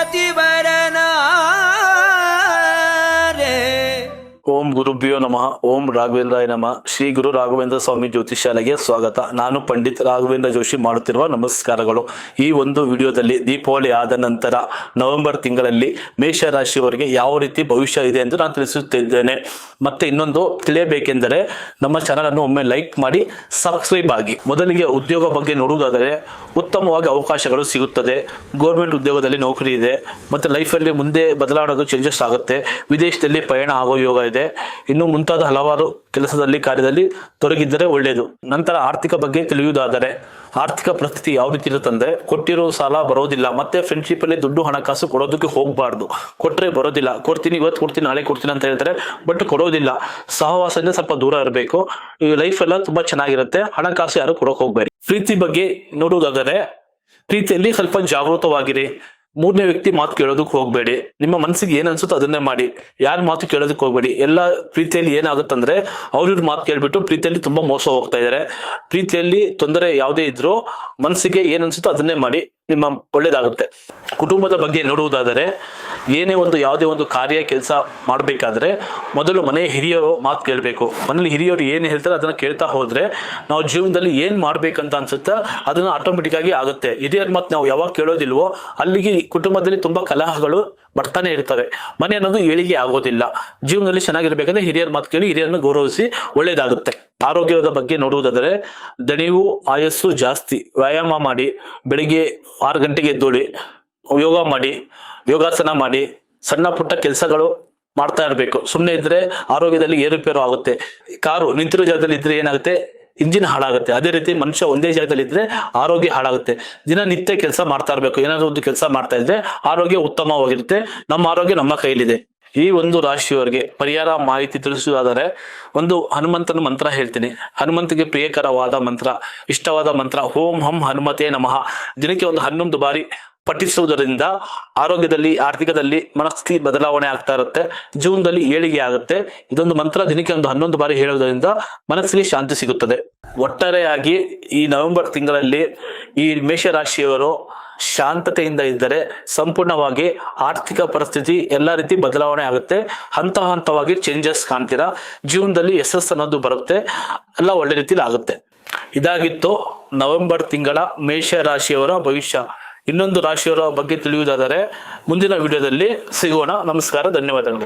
ಯತಿವರನ ಓಂ ಗುರುಭ್ಯೋ ನಮಃ. ಓಂ ರಾಘವೇಂದ್ರಾಯ ನಮಃ. ಶ್ರೀ ಗುರು ರಾಘವೇಂದ್ರ ಸ್ವಾಮಿ ಜ್ಯೋತಿಷ್ಯಾಲಯಗೆ ಸ್ವಾಗತ. ನಾನು ಪಂಡಿತ್ ರಾಘವೇಂದ್ರ ಜೋಶಿ ಮಾಡುತ್ತಿರುವ ನಮಸ್ಕಾರಗಳು. ಈ ಒಂದು ವಿಡಿಯೋದಲ್ಲಿ ದೀಪಾವಳಿ ಆದ ನಂತರ ನವೆಂಬರ್ ತಿಂಗಳಲ್ಲಿ ಮೇಷರಾಶಿಯವರಿಗೆ ಯಾವ ರೀತಿ ಭವಿಷ್ಯ ಇದೆ ಎಂದು ನಾನು ತಿಳಿಸುತ್ತಿದ್ದೇನೆ. ಮತ್ತೆ ಇನ್ನೊಂದು ತಿಳಿಯಬೇಕೆಂದರೆ ನಮ್ಮ ಚಾನಲ್ ಅನ್ನು ಒಮ್ಮೆ ಲೈಕ್ ಮಾಡಿ ಸಬ್ಸ್ಕ್ರೈಬ್ ಆಗಿ. ಮೊದಲಿಗೆ ಉದ್ಯೋಗ ಬಗ್ಗೆ ನೋಡುವುದಾದರೆ ಉತ್ತಮವಾಗಿ ಅವಕಾಶಗಳು ಸಿಗುತ್ತದೆ. ಗೌರ್ಮೆಂಟ್ ಉದ್ಯೋಗದಲ್ಲಿ ನೌಕರಿ ಇದೆ. ಮತ್ತೆ ಲೈಫಲ್ಲಿ ಮುಂದೆ ಬದಲಾವಣೆ ಚೇಂಜಸ್ ಆಗುತ್ತೆ. ವಿದೇಶದಲ್ಲಿ ಪಯಣ ಆಗೋ ಯೋಗ ಇದೆ. ಇನ್ನು ಮುಂತಾದ ಹಲವಾರು ಕೆಲಸದಲ್ಲಿ ಕಾರ್ಯದಲ್ಲಿ ತೊಡಗಿದ್ದರೆ ಒಳ್ಳೆಯದು. ನಂತರ ಆರ್ಥಿಕ ಬಗ್ಗೆ ತಿಳಿಯುವುದಾದರೆ ಆರ್ಥಿಕ ಪರಿಸ್ಥಿತಿ ಯಾವ ರೀತಿ ಇರುತ್ತಂದ್ರೆ, ಕೊಟ್ಟಿರೋ ಸಾಲ ಬರೋದಿಲ್ಲ. ಮತ್ತೆ ಫ್ರೆಂಡ್ಶಿಪ್ ಅಲ್ಲಿ ದುಡ್ಡು ಹಣಕಾಸು ಕೊಡೋದಕ್ಕೆ ಹೋಗಬಾರ್ದು. ಕೊಟ್ಟರೆ ಬರೋದಿಲ್ಲ. ಕೊಡ್ತೀನಿ ಇವತ್ತು ಕೊಡ್ತೀನಿ ನಾಳೆ ಕೊಡ್ತೀನಿ ಅಂತ ಹೇಳ್ತಾರೆ, ಬಟ್ ಕೊಡೋದಿಲ್ಲ. ಸಹವಾಸದಿಂದ ಸ್ವಲ್ಪ ದೂರ ಇರಬೇಕು. ಈ ಲೈಫ್ ಎಲ್ಲ ತುಂಬಾ ಚೆನ್ನಾಗಿರುತ್ತೆ. ಹಣಕಾಸು ಯಾರು ಕೊಡೋಕೆ ಹೋಗ್ಬೇಡಿ. ಪ್ರೀತಿ ಬಗ್ಗೆ ನೋಡುವುದಾದರೆ ಪ್ರೀತಿಯಲ್ಲಿ ಸ್ವಲ್ಪ ಜಾಗೃತವಾಗಿರಿ. ಮೂರನೇ ವ್ಯಕ್ತಿ ಮಾತು ಕೇಳೋದಕ್ಕೆ ಹೋಗ್ಬೇಡಿ. ನಿಮ್ಮ ಮನಸ್ಸಿಗೆ ಏನ್ ಅನ್ಸುತ್ತೋ ಅದನ್ನೇ ಮಾಡಿ. ಯಾರ ಮಾತು ಕೇಳೋದಕ್ಕೆ ಹೋಗ್ಬೇಡಿ. ಎಲ್ಲ ಪ್ರೀತಿಯಲ್ಲಿ ಏನಾಗುತ್ತಂದ್ರೆ ಅವ್ರ ಮಾತು ಕೇಳ್ಬಿಟ್ಟು ಪ್ರೀತಿಯಲ್ಲಿ ತುಂಬಾ ಮೋಸ ಹೋಗ್ತಾ ಇದಾರೆ. ಪ್ರೀತಿಯಲ್ಲಿ ತೊಂದರೆ ಯಾವುದೇ ಇದ್ರೂ ಮನಸ್ಸಿಗೆ ಏನ್ ಅನ್ಸುತ್ತೋ ಅದನ್ನೇ ಮಾಡಿ, ನಿಮ್ಮ ಒಳ್ಳೇದಾಗುತ್ತೆ. ಕುಟುಂಬದ ಬಗ್ಗೆ ನೋಡುವುದಾದರೆ ಏನೇ ಒಂದು ಯಾವುದೇ ಒಂದು ಕಾರ್ಯ ಕೆಲಸ ಮಾಡಬೇಕಾದ್ರೆ ಮೊದಲು ಮನೆ ಹಿರಿಯರು ಮಾತು ಕೇಳಬೇಕು. ಮನೇಲಿ ಹಿರಿಯರು ಏನು ಹೇಳ್ತಾರೆ ಅದನ್ನ ಕೇಳ್ತಾ ಹೋದ್ರೆ ನಾವು ಜೀವನದಲ್ಲಿ ಏನ್ ಮಾಡ್ಬೇಕಂತ ಅನ್ಸುತ್ತಾ ಅದನ್ನ ಆಟೋಮೆಟಿಕ್ ಆಗಿ ಆಗುತ್ತೆ. ಹಿರಿಯರ ಮಾತು ನಾವು ಯಾವಾಗ ಕೇಳೋದಿಲ್ವೋ ಅಲ್ಲಿಗೆ ಕುಟುಂಬದಲ್ಲಿ ತುಂಬಾ ಕಲಹಗಳು ಬರ್ತಾನೆ ಇರ್ತವೆ. ಮನೆ ಅನ್ನೋದು ಏಳಿಗೆ ಆಗೋದಿಲ್ಲ. ಜೀವನದಲ್ಲಿ ಚೆನ್ನಾಗಿರ್ಬೇಕಂದ್ರೆ ಹಿರಿಯರ ಮಾತು ಕೇಳಿ ಹಿರಿಯರನ್ನು ಗೌರವಿಸಿ ಒಳ್ಳೇದಾಗುತ್ತೆ. ಆರೋಗ್ಯದ ಬಗ್ಗೆ ನೋಡುವುದಾದರೆ ದಣಿವು ಆಯಸ್ಸು ಜಾಸ್ತಿ. ವ್ಯಾಯಾಮ ಮಾಡಿ, ಬೆಳಿಗ್ಗೆ 6 ಗಂಟೆಗೆ ಎದ್ದೋಳಿ, ಯೋಗ ಮಾಡಿ, ಯೋಗಾಸನ ಮಾಡಿ, ಸಣ್ಣ ಪುಟ್ಟ ಕೆಲಸಗಳು ಮಾಡ್ತಾ ಇರಬೇಕು. ಸುಮ್ಮನೆ ಇದ್ರೆ ಆರೋಗ್ಯದಲ್ಲಿ ಏರುಪೇರು ಆಗುತ್ತೆ. ಕಾರು ನಿಂತಿರೋ ಜಾಗದಲ್ಲಿ ಇದ್ರೆ ಏನಾಗುತ್ತೆ, ಇಂಜಿನ್ ಹಾಳಾಗುತ್ತೆ. ಅದೇ ರೀತಿ ಮನುಷ್ಯ ಒಂದೇ ಜಾಗದಲ್ಲಿ ಇದ್ರೆ ಆರೋಗ್ಯ ಹಾಳಾಗುತ್ತೆ. ದಿನನಿತ್ಯ ಕೆಲಸ ಮಾಡ್ತಾ ಇರಬೇಕು. ಏನಾದ್ರು ಒಂದು ಕೆಲಸ ಮಾಡ್ತಾ ಇದ್ರೆ ಆರೋಗ್ಯ ಉತ್ತಮವಾಗಿರುತ್ತೆ. ನಮ್ಮ ಆರೋಗ್ಯ ನಮ್ಮ ಕೈಲಿದೆ. ಈ ಒಂದು ರಾಶಿಯವರಿಗೆ ಪರಿಹಾರ ಮಾಹಿತಿ ತಿಳಿಸುವುದಾದರೆ ಒಂದು ಹನುಮಂತನ ಮಂತ್ರ ಹೇಳ್ತೀನಿ. ಹನುಮಂತಿಗೆ ಪ್ರಿಯಕರವಾದ ಮಂತ್ರ, ಇಷ್ಟವಾದ ಮಂತ್ರ ಓಂ ಹಂ ಹನುಮತೇ ನಮಃ. ದಿನಕ್ಕೆ ಒಂದು 11 ಬಾರಿ ಪಠಿಸುವುದರಿಂದ ಆರೋಗ್ಯದಲ್ಲಿ, ಆರ್ಥಿಕದಲ್ಲಿ ಮನಸ್ಥಿತಿ ಬದಲಾವಣೆ ಆಗ್ತಾ ಇರುತ್ತೆ. ಜೀವನದಲ್ಲಿ ಏಳಿಗೆ ಆಗುತ್ತೆ. ಇದೊಂದು ಮಂತ್ರ ದಿನಕ್ಕೆ ಒಂದು 11 ಬಾರಿ ಹೇಳುವುದರಿಂದ ಮನಸ್ಸಿಗೆ ಶಾಂತಿ ಸಿಗುತ್ತದೆ. ಒಟ್ಟಾರೆಯಾಗಿ ಈ ನವೆಂಬರ್ ತಿಂಗಳಲ್ಲಿ ಈ ಮೇಷರಾಶಿಯವರು ಶಾಂತತೆಯಿಂದ ಇದ್ದರೆ ಸಂಪೂರ್ಣವಾಗಿ ಆರ್ಥಿಕ ಪರಿಸ್ಥಿತಿ ಎಲ್ಲಾ ರೀತಿ ಬದಲಾವಣೆ ಆಗುತ್ತೆ. ಹಂತ ಹಂತವಾಗಿ ಚೇಂಜಸ್ ಕಾಣ್ತೀರಾ. ಜೀವನದಲ್ಲಿ ಯಶಸ್ಸು ಅನ್ನೋದು ಬರುತ್ತೆ. ಎಲ್ಲ ಒಳ್ಳೆ ರೀತಿಲಿ ಆಗುತ್ತೆ. ಇದಾಗಿತ್ತು ನವೆಂಬರ್ ತಿಂಗಳ ಮೇಷ ರಾಶಿಯವರ ಭವಿಷ್ಯ. ಇನ್ನೊಂದು ರಾಶಿಯವರ ಬಗ್ಗೆ ತಿಳಿಯುವುದಾದರೆ ಮುಂದಿನ ವಿಡಿಯೋದಲ್ಲಿ ಸಿಗೋಣ. ನಮಸ್ಕಾರ, ಧನ್ಯವಾದಗಳು.